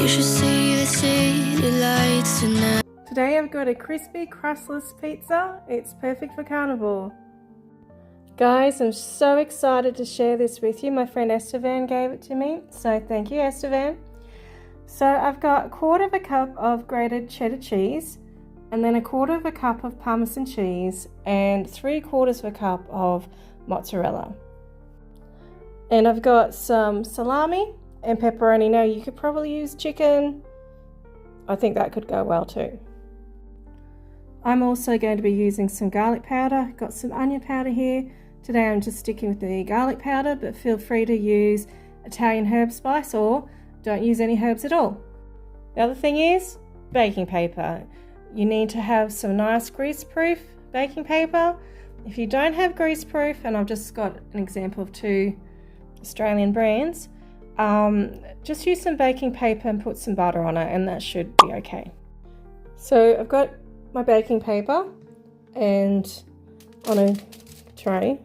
You should see the city lights tonight. Today I've got a crispy crustless pizza. It's perfect for carnivore. Guys, I'm so excited to share this with you. My friend Estevan gave it to me, so thank you, Estevan. So I've got 1/4 cup of grated cheddar cheese, and then 1/4 cup of Parmesan cheese, and 3/4 cup of mozzarella. And I've got some salami and pepperoni. Now you could probably use chicken. I think that could go well too. I'm also going to be using some garlic powder. Got some onion powder here. Today I'm just sticking with the garlic powder, but feel free to use Italian herb spice or don't use any herbs at all. The other thing is baking paper. You need to have some nice grease-proof baking paper. If you don't have grease-proof, and I've just got an example of 2 Australian brands, just use some baking paper and put some butter on it, and that should be okay. So I've got my baking paper and on a tray,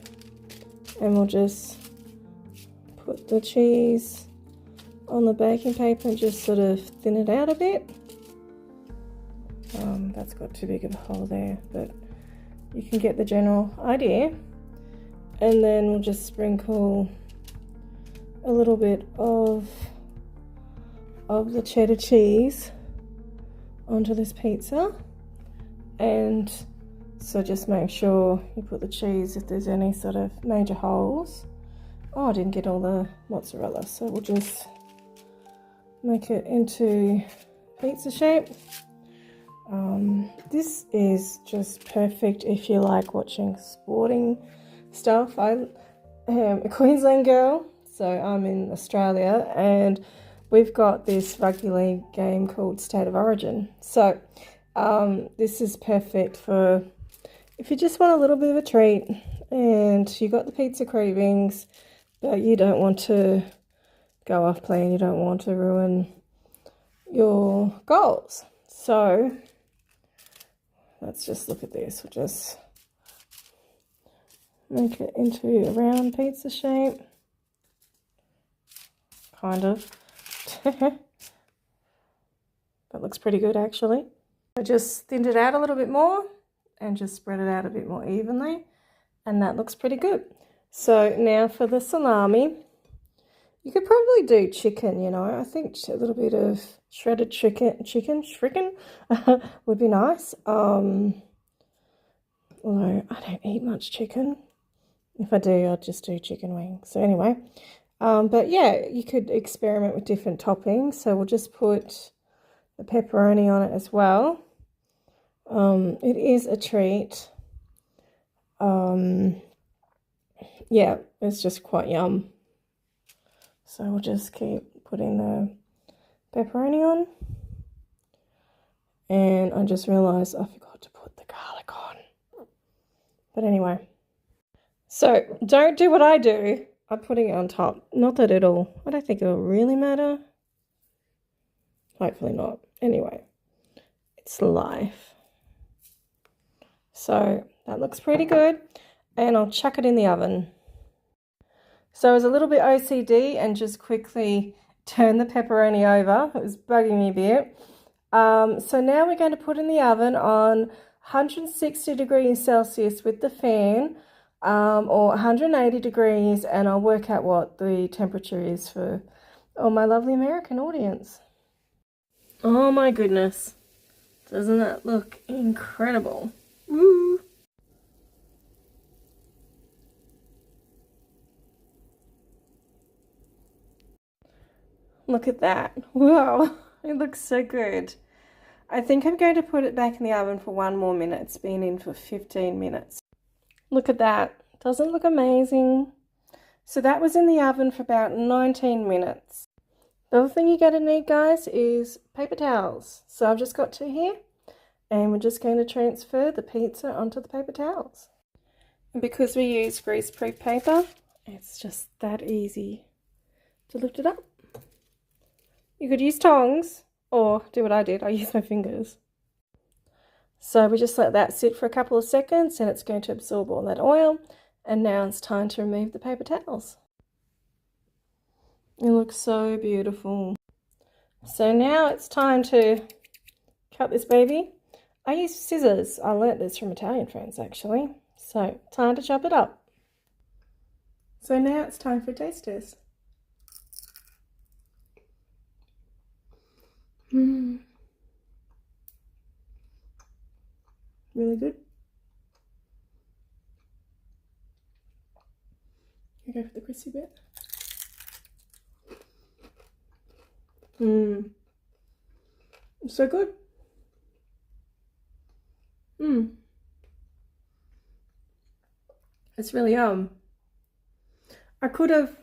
and we'll just put the cheese on the baking paper and just sort of thin it out a bit. That's got too big of a hole there, but you can get the general idea. And then we'll just sprinkle a little bit of the cheddar cheese onto this pizza. And so just make sure you put the cheese if there's any sort of major holes. Oh, I didn't get all the mozzarella, so we'll just make it into pizza shape. This is just perfect if you like watching sporting stuff. I am a Queensland girl, so I'm in Australia, and we've got this rugby league game called State of Origin. So this is perfect for if you just want a little bit of a treat and you got the pizza cravings, but you don't want to go off plan, you don't want to ruin your goals. So let's just look at this. We'll just make it into a round pizza shape. Kind of. That looks pretty good actually. I just thinned it out a little bit more and just spread it out a bit more evenly, and that looks pretty good. So now for the salami, you could probably do chicken, you know. I think a little bit of shredded chicken would be nice. Although I don't eat much chicken. If I do, I'll just do chicken wings. So anyway, but yeah, you could experiment with different toppings. So we'll just put the pepperoni on it as well. It is a treat. Yeah, it's just quite yum. So we'll just keep putting the pepperoni on. And I just realised I forgot to put the garlic on. But anyway. So don't do what I do. I'm putting it on top. Not that I don't think it'll really matter. Hopefully not. Anyway, it's life. So that looks pretty good. And I'll chuck it in the oven. So I was a little bit OCD and just quickly turned the pepperoni over. It was bugging me a bit. So now we're going to put in the oven on 160 degrees Celsius with the fan, or 180 degrees, and I'll work out what the temperature is for my lovely American audience. Oh my goodness. Doesn't that look incredible? Woo! Look at that. Wow, it looks so good. I think I'm going to put it back in the oven for 1 more minute. It's been in for 15 minutes. Look at that. Doesn't it look amazing? So that was in the oven for about 19 minutes. The other thing you're going to need, guys, is paper towels. So I've just got 2 here, and we're just going to transfer the pizza onto the paper towels. And because we use grease-proof paper, it's just that easy to lift it up. You could use tongs or do what I did. I used my fingers. So we just let that sit for a couple of seconds and it's going to absorb all that oil. And now it's time to remove the paper towels. It looks so beautiful. So now it's time to cut this baby. I use scissors. I learnt this from Italian friends actually. So time to chop it up. So now it's time for a taste test. Really good. I go for the crispy bit. So good. It's really I could have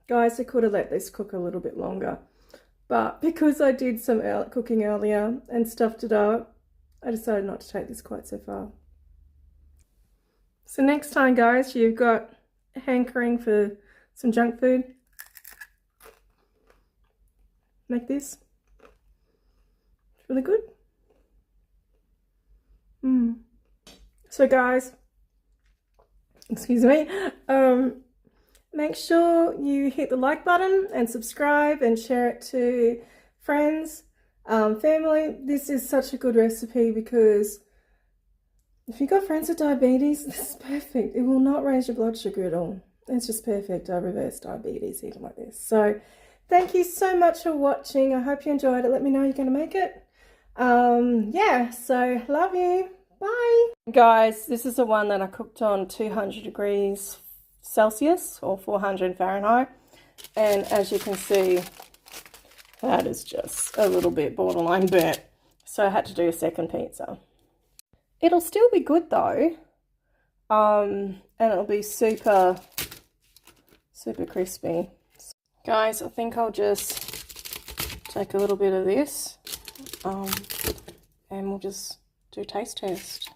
let this cook a little bit longer, but because I did some cooking earlier and stuffed it up, I decided not to take this quite so far. So next time, guys, you've got a hankering for some junk food, make this. It's really good. So guys, excuse me, make sure you hit the like button and subscribe and share it to friends, family. This is such a good recipe because if you've got friends with diabetes, this is perfect. It will not raise your blood sugar at all. It's just perfect. I reverse diabetes eating like this. So thank you so much for watching. I hope you enjoyed it. Let me know you're going to make it. Yeah, so love you. Bye. Guys, this is the one that I cooked on 200 degrees Celsius or 400 Fahrenheit. And as you can see, that is just a little bit borderline burnt. So I had to do a second pizza. It'll still be good though. And it'll be super crispy. Guys, I think I'll just take a little bit of this. And we'll just do a taste test.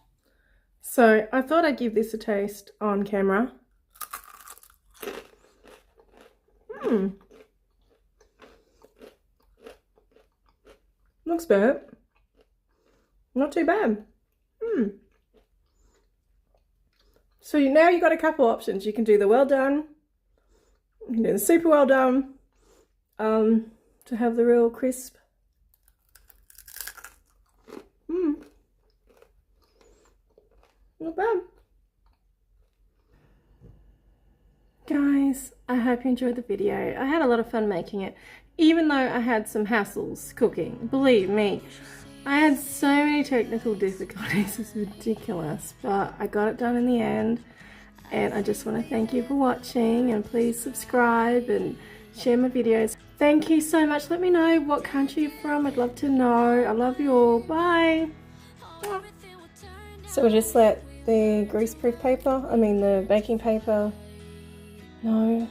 So I thought I'd give this a taste on camera. Looks burnt. Not too bad. So now you've got a couple options. You can do the well done. You can do the super well done. To have the real crisp. Not bad. Guys, I hope you enjoyed the video. I had a lot of fun making it, even though I had some hassles cooking. Believe me, I had so many technical difficulties. It's ridiculous, but I got it done in the end. And I just want to thank you for watching, and please subscribe and share my videos. Thank you so much. Let me know what country you're from. I'd love to know. I love you all. Bye. So we'll just let the greaseproof paper, the baking paper, no,